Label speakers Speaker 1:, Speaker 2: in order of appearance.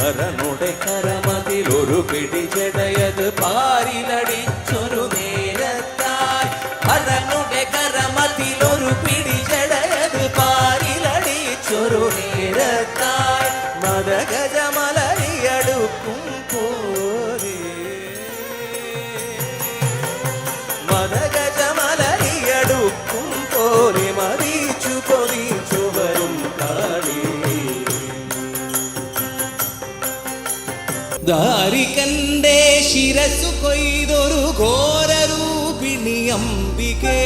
Speaker 1: ഹരനുടെ കരമതിലൊരു പിടി ജടയത് പാരിലടിച്ചൊരു നേരത്തായി ഹരനുടെ കരമതിലൊരു പിടി ജടയത് പാരിലടിച്ചൊരു നേരത്തായി മദഗജമലരിയടുക്കും പോലെ മദഗജമലരിയടുക്കും പോലെ മതിച്ചു കൊതിച്ചു വരും കാളി ദാരികന്റെ ശിരസു കൊയ്തൊരു ഘോരരൂപിണി അംബികേ